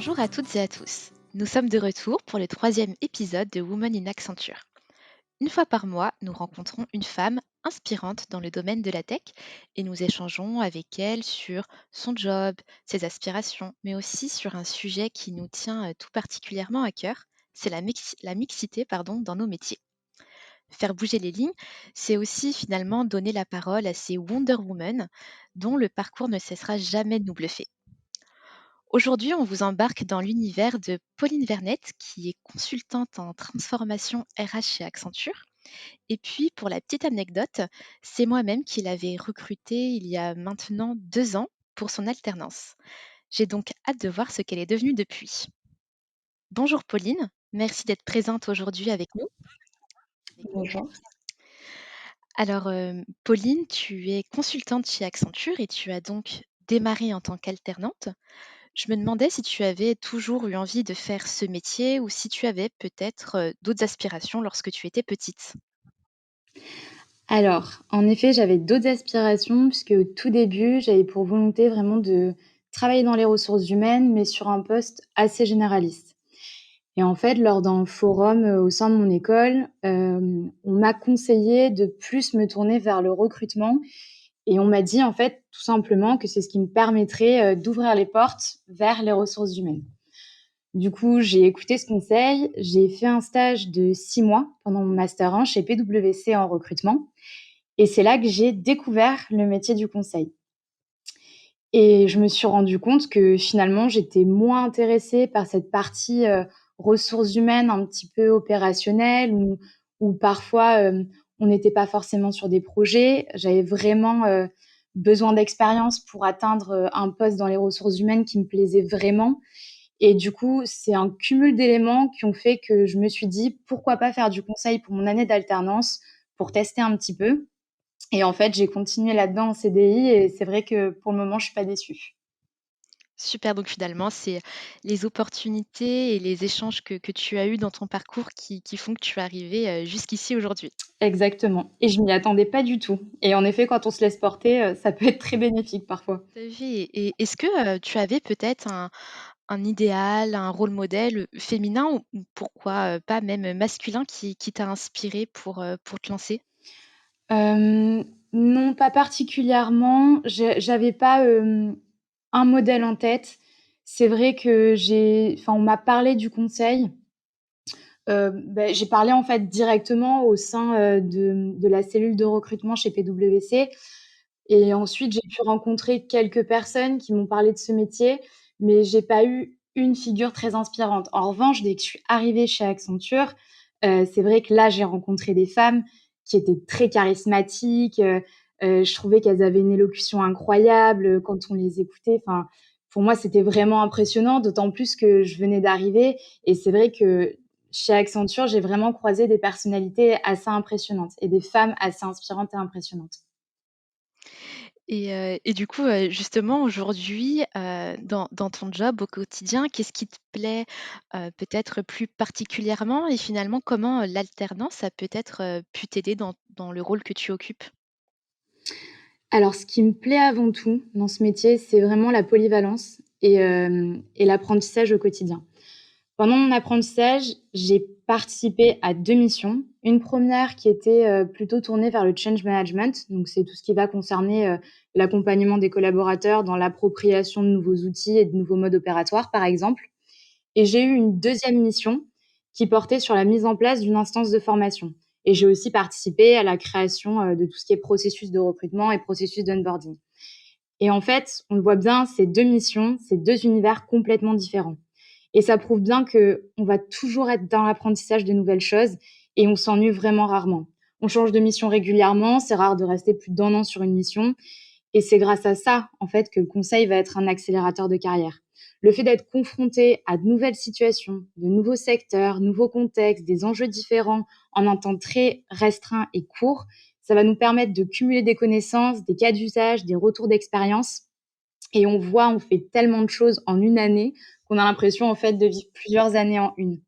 Bonjour à toutes et à tous. Nous sommes de retour pour le troisième épisode de Women in Accenture. Une fois par mois, nous rencontrons une femme inspirante dans le domaine de la tech et nous échangeons avec elle sur son job, ses aspirations, mais aussi sur un sujet qui nous tient tout particulièrement à cœur, c'est la mixité dans nos métiers. Faire bouger les lignes, c'est aussi finalement donner la parole à ces Wonder Women dont le parcours ne cessera jamais de nous bluffer. Aujourd'hui, on vous embarque dans l'univers de Pauline Vernet, qui est consultante en transformation RH chez Accenture. Et puis, pour la petite anecdote, c'est moi-même qui l'avais recrutée il y a maintenant 2 ans pour son alternance. J'ai donc hâte de voir ce qu'elle est devenue depuis. Bonjour Pauline, merci d'être présente aujourd'hui avec nous. Bonjour. Alors, Pauline, tu es consultante chez Accenture et tu as donc démarré en tant qu'alternante. Je me demandais si tu avais toujours eu envie de faire ce métier ou si tu avais peut-être d'autres aspirations lorsque tu étais petite. Alors, en effet, j'avais d'autres aspirations puisque au tout début, j'avais pour volonté vraiment de travailler dans les ressources humaines, mais sur un poste assez généraliste. Et en fait, lors d'un forum, au sein de mon école, on m'a conseillé de plus me tourner vers le recrutement et on m'a dit, en fait, tout simplement que c'est ce qui me permettrait, d'ouvrir les portes vers les ressources humaines. Du coup, j'ai écouté ce conseil, j'ai fait un stage de 6 mois pendant mon master 1 chez PwC en recrutement et c'est là que j'ai découvert le métier du conseil et je me suis rendu compte que finalement, j'étais moins intéressée par cette partie, ressources humaines un petit peu opérationnelle où parfois, on n'était pas forcément sur des projets. J'avais vraiment, besoin d'expérience pour atteindre, un poste dans les ressources humaines qui me plaisait vraiment et du coup, c'est un cumul d'éléments qui ont fait que je me suis dit: «Pourquoi pas faire du conseil pour mon année d'alternance?» pour tester un petit peu et en fait, j'ai continué là-dedans en CDI et c'est vrai que pour le moment, je suis pas déçue. Super, donc finalement, c'est les opportunités et les échanges que tu as eus dans ton parcours qui font que tu es arrivée jusqu'ici aujourd'hui. Exactement et je m'y attendais pas du tout et en effet, quand on se laisse porter, ça peut être très bénéfique parfois. Tout à fait. Et est-ce que tu avais peut-être un idéal, un rôle modèle féminin ou pourquoi pas même masculin qui t'a inspiré pour te lancer? Hem, non, pas particulièrement. J'avais pas, un modèle en tête. C'est vrai que on m'a parlé du conseil. J'ai parlé en fait directement au sein, de la cellule de recrutement chez PwC et ensuite j'ai pu rencontrer quelques personnes qui m'ont parlé de ce métier, mais j'ai pas eu une figure très inspirante. En revanche, dès que je suis arrivée chez Accenture, c'est vrai que là, j'ai rencontré des femmes qui étaient très charismatiques, je trouvais qu'elles avaient une élocution incroyable, quand on les écoutait. Enfin, pour moi, c'était vraiment impressionnant, d'autant plus que je venais d'arriver et c'est vrai que chez Accenture, j'ai vraiment croisé des personnalités assez impressionnantes et des femmes assez inspirantes et impressionnantes. Et du coup, justement aujourd'hui, dans ton job au quotidien, qu'est-ce qui te plaît, peut-être plus particulièrement? Et finalement, comment, l'alternance a peut-être, pu t'aider dans le rôle que tu occupes? Alors ce qui me plaît avant tout dans ce métier, c'est vraiment la polyvalence et l'apprentissage au quotidien. Pendant mon apprentissage, j'ai participé à 2 missions. Une première qui était, plutôt tournée vers le change management, donc c'est tout ce qui va concerner, l'accompagnement des collaborateurs dans l'appropriation de nouveaux outils et de nouveaux modes opératoires, par exemple. Et j'ai eu une deuxième mission qui portait sur la mise en place d'une instance de formation. Et j'ai aussi participé à la création, de tout ce qui est processus de recrutement et processus d'onboarding. Et en fait, on le voit bien, ces 2 missions, c'est 2 univers complètement différents. Et ça prouve bien qu'on va toujours être dans l'apprentissage de nouvelles choses et on s'ennuie vraiment rarement. On change de mission régulièrement, c'est rare de rester plus d'1 an sur une mission et c'est grâce à ça, en fait, que le conseil va être un accélérateur de carrière. Le fait d'être confronté à de nouvelles situations, de nouveaux secteurs, nouveaux contextes, des enjeux différents en un temps très restreint et court, ça va nous permettre de cumuler des connaissances, des cas d'usage, des retours d'expérience et on fait tellement de choses en une année qu'on a l'impression, en fait, de vivre plusieurs années en une.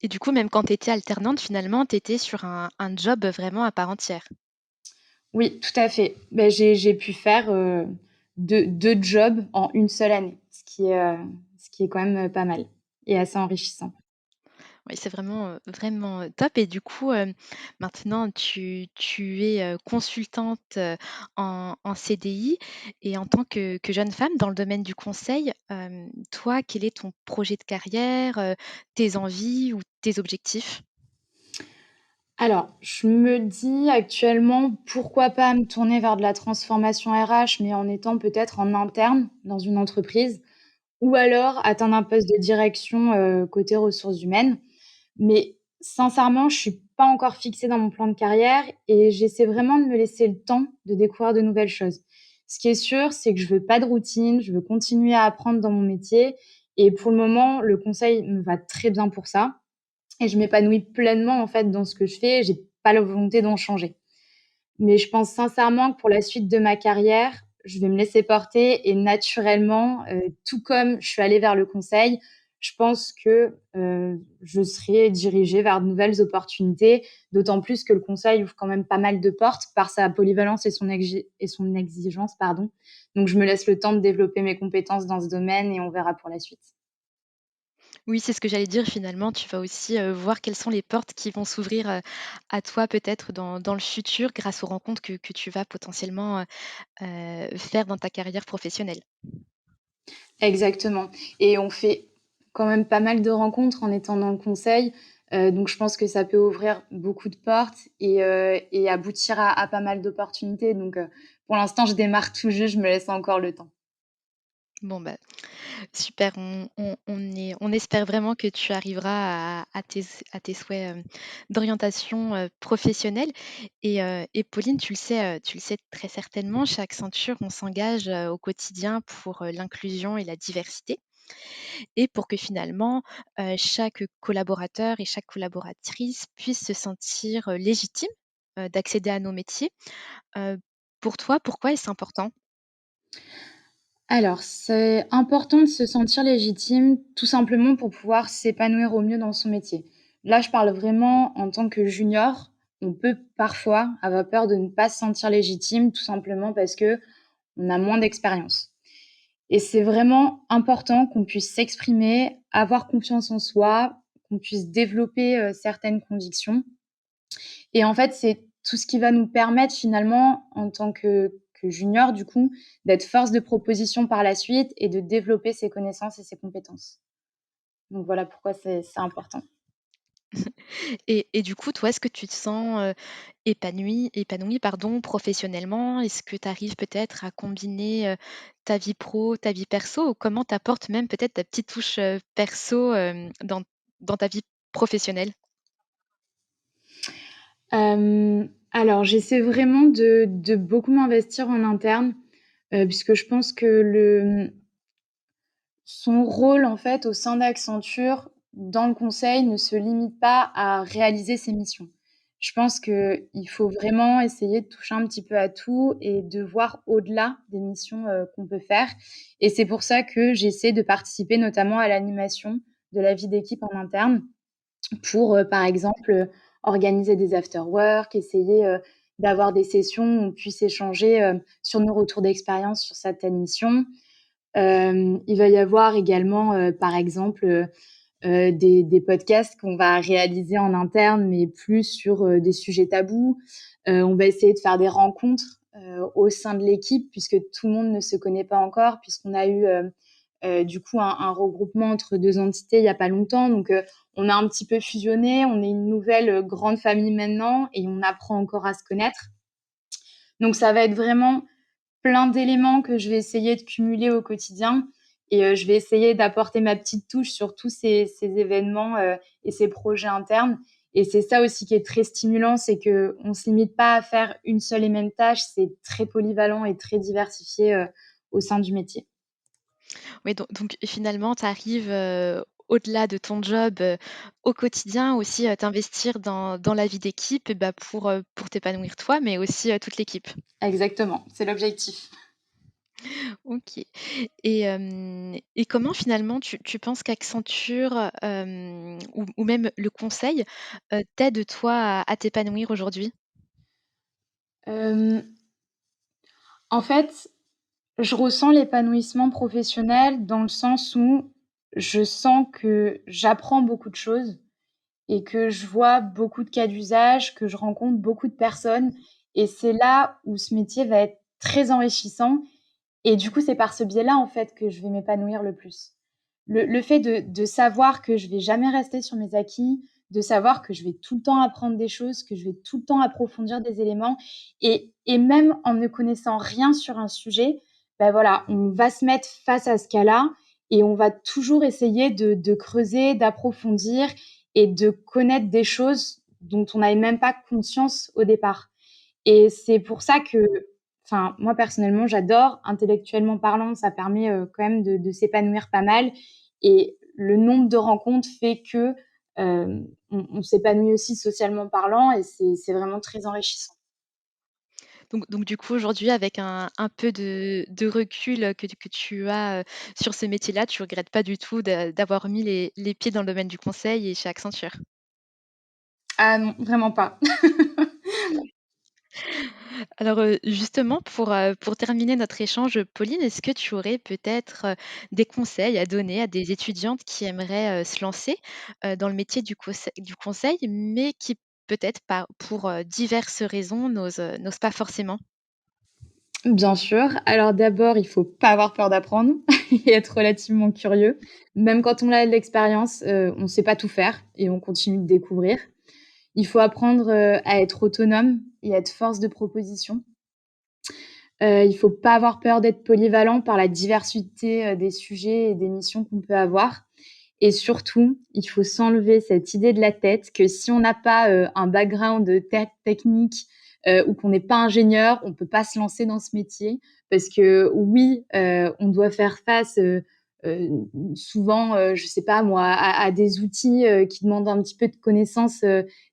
Et du coup, même quand tu étais alternante, finalement, tu étais sur un job vraiment à part entière? Oui, tout à fait. J'ai pu faire, 2 jobs en une seule année, ce ce qui est quand même, pas mal et assez enrichissant. Oui, c'est vraiment, top et du coup, maintenant tu es, consultante, en CDI et en tant que jeune femme dans le domaine du conseil, toi, quel est ton projet de carrière, tes envies ou tes objectifs? Alors, je me dis actuellement, pourquoi pas me tourner vers de la transformation RH, mais en étant peut-être en interne dans une entreprise ou alors atteindre un poste de direction, côté ressources humaines. Mais sincèrement, je suis pas encore fixée dans mon plan de carrière et j'essaie vraiment de me laisser le temps de découvrir de nouvelles choses. Ce qui est sûr, c'est que je veux pas de routine, je veux continuer à apprendre dans mon métier et pour le moment, le conseil me va très bien pour ça et je m'épanouis pleinement, en fait, dans ce que je fais. J'ai pas la volonté d'en changer. Mais je pense sincèrement que pour la suite de ma carrière, je vais me laisser porter et naturellement, tout comme je suis allée vers le conseil, je pense que, je serai dirigée vers de nouvelles opportunités, d'autant plus que le conseil ouvre quand même pas mal de portes par sa polyvalence et son exigence, pardon. Donc je me laisse le temps de développer mes compétences dans ce domaine et on verra pour la suite. Oui, c'est ce que j'allais dire finalement, tu vas aussi, voir quelles sont les portes qui vont s'ouvrir, à toi peut-être dans le futur grâce aux rencontres que tu vas potentiellement, faire dans ta carrière professionnelle. Exactement et on fait quand même pas mal de rencontres en étant dans le conseil, donc je pense que ça peut ouvrir beaucoup de portes et aboutir à pas mal d'opportunités donc pour l'instant, je démarre tout juste, je me laisse encore le temps. Bon, bah, super, on espère vraiment que tu arriveras à tes souhaits, d'orientation, professionnelle et Pauline, tu le sais très certainement, chez Accenture, on s'engage, au quotidien pour, l'inclusion et la diversité et pour que finalement, chaque collaborateur et chaque collaboratrice puisse se sentir, légitime, d'accéder à nos métiers. Heu, pour toi, pourquoi est-ce important? Alors, c'est important de se sentir légitime, tout simplement pour pouvoir s'épanouir au mieux dans son métier. Là, je parle vraiment en tant que junior. On peut parfois avoir peur de ne pas se sentir légitime, tout simplement parce que on a moins d'expérience. Et c'est vraiment important qu'on puisse s'exprimer, avoir confiance en soi, qu'on puisse développer, certaines convictions et en fait, c'est tout ce qui va nous permettre finalement, en tant que junior du coup, d'être force de proposition par la suite et de développer ses connaissances et ses compétences. Donc voilà pourquoi c'est important. Et du coup, toi, est-ce que tu te sens, épanouie, pardon, professionnellement? Est-ce que tu arrives peut-être à combiner, ta vie pro, ta vie perso? Ou comment tu apportes même peut-être ta petite touche, perso, dans ta vie professionnelle? Alors j'essaie vraiment de beaucoup m'investir en interne, puisque je pense que son rôle, en fait, au sein d'Accenture, dans le conseil, ne se limite pas à réaliser ses missions. Je pense qu'il faut vraiment essayer de toucher un petit peu à tout et de voir au-delà des missions, qu'on peut faire et c'est pour ça que j'essaie de participer notamment à l'animation de la vie d'équipe en interne pour, par exemple, organiser des after work, essayer, d'avoir des sessions où on puisse échanger, sur nos retours d'expérience sur certaines missions. Il va y avoir également, par exemple, des podcasts qu'on va réaliser en interne, mais plus sur, des sujets tabous. On va essayer de faire des rencontres, au sein de l'équipe puisque tout le monde ne se connaît pas encore, puisqu'on a eu, du coup un regroupement entre 2 entités il y a pas longtemps donc on a un petit peu fusionné, on est une nouvelle, grande famille maintenant et on apprend encore à se connaître. Donc ça va être vraiment plein d'éléments que je vais essayer de cumuler au quotidien et je vais essayer d'apporter ma petite touche sur tous ces événements, et ces projets internes et c'est ça aussi qui est très stimulant, c'est qu'on ne se limite pas à faire une seule et même tâche, c'est très polyvalent et très diversifié, au sein du métier. Oui, donc finalement, tu arrives, au-delà de ton job, au quotidien aussi, t'investir dans la vie d'équipe et bah, pour t'épanouir toi, mais aussi, toute l'équipe. Exactement, c'est l'objectif. OK et comment finalement tu penses qu'Accenture, ou même le conseil, t'aide toi à t'épanouir aujourd'hui? Hem, En fait, je ressens l'épanouissement professionnel dans le sens où je sens que j'apprends beaucoup de choses et que je vois beaucoup de cas d'usage, que je rencontre beaucoup de personnes et c'est là où ce métier va être très enrichissant et du coup, c'est par ce biais-là, en fait, que je vais m'épanouir le plus. Le fait de savoir que je vais jamais rester sur mes acquis, de savoir que je vais tout le temps apprendre des choses, que je vais tout le temps approfondir des éléments et même en ne connaissant rien sur un sujet, bah, voilà, on va se mettre face à ce cas-là et on va toujours essayer de creuser, d'approfondir et de connaître des choses dont on n'avait même pas conscience au départ. Et c'est pour ça que enfin, moi, personnellement, j'adore. Intellectuellement parlant, ça permet, quand même de s'épanouir pas mal et le nombre de rencontres fait que, on s'épanouit aussi socialement parlant et c'est vraiment très enrichissant. Donc du coup, aujourd'hui, avec un peu de recul, que tu as, sur ce métier-là, tu regrettes pas du tout d'avoir mis les pieds dans le domaine du conseil et chez Accenture? Ah non, vraiment pas. Alors, justement pour terminer notre échange, Pauline, est-ce que tu aurais peut-être, des conseils à donner à des étudiantes qui aimeraient, se lancer, dans le métier du conseil, mais qui peut-être pas pour, diverses raisons n'osent pas forcément? Bien sûr. Alors d'abord, il faut pas avoir peur d'apprendre et être relativement curieux. Même quand on a de l'expérience, on sait pas tout faire et on continue de découvrir. Il faut apprendre, à être autonome et à être force de proposition. Il faut pas avoir peur d'être polyvalent par la diversité, des sujets et des missions qu'on peut avoir et surtout, il faut s'enlever cette idée de la tête que si on n'a pas, un background, technique, ou qu'on n'est pas ingénieur, on peut pas se lancer dans ce métier. Parce que oui, on doit faire face, heu, souvent, je sais pas moi, à des outils, qui demandent un petit peu de connaissances,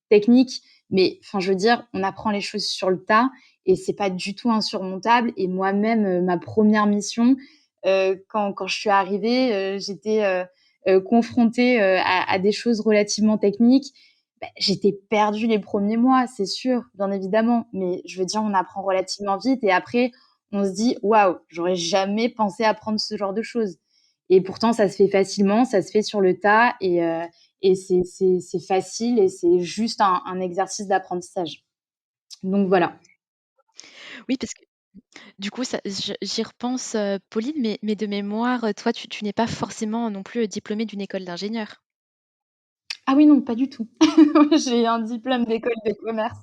techniques. Mais enfin, je veux dire, on apprend les choses sur le tas et c'est pas du tout insurmontable et moi-même, ma première mission, quand je suis arrivée, j'étais, confrontée, à des choses relativement techniques. Bah, j'étais perdue les premiers mois, c'est sûr, bien évidemment, mais je veux dire, on apprend relativement vite et après, on se dit: «Waouh, j'aurais jamais pensé apprendre ce genre de choses» et pourtant ça se fait facilement, ça se fait sur le tas et c'est facile et c'est juste un exercice d'apprentissage. Donc voilà. Oui, parce que du coup, ça j'y repense, Pauline, mais de mémoire, toi, tu n'es pas forcément non plus, diplômée d'une école d'ingénieur? Ah oui, non, pas du tout. J'ai un diplôme d'école de commerce.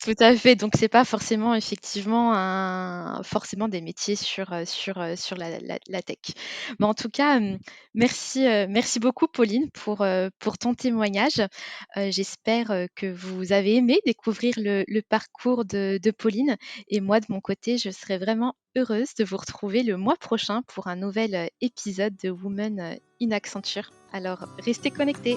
Tout à fait, donc c'est pas forcément effectivement forcément des métiers sur la tech. Mais en tout cas, merci beaucoup Pauline pour ton témoignage. J'espère, que vous avez aimé découvrir le parcours de Pauline et moi de mon côté, je serai vraiment heureuse de vous retrouver le mois prochain pour un nouvel, épisode de Women in Accenture. Alors restez connectés.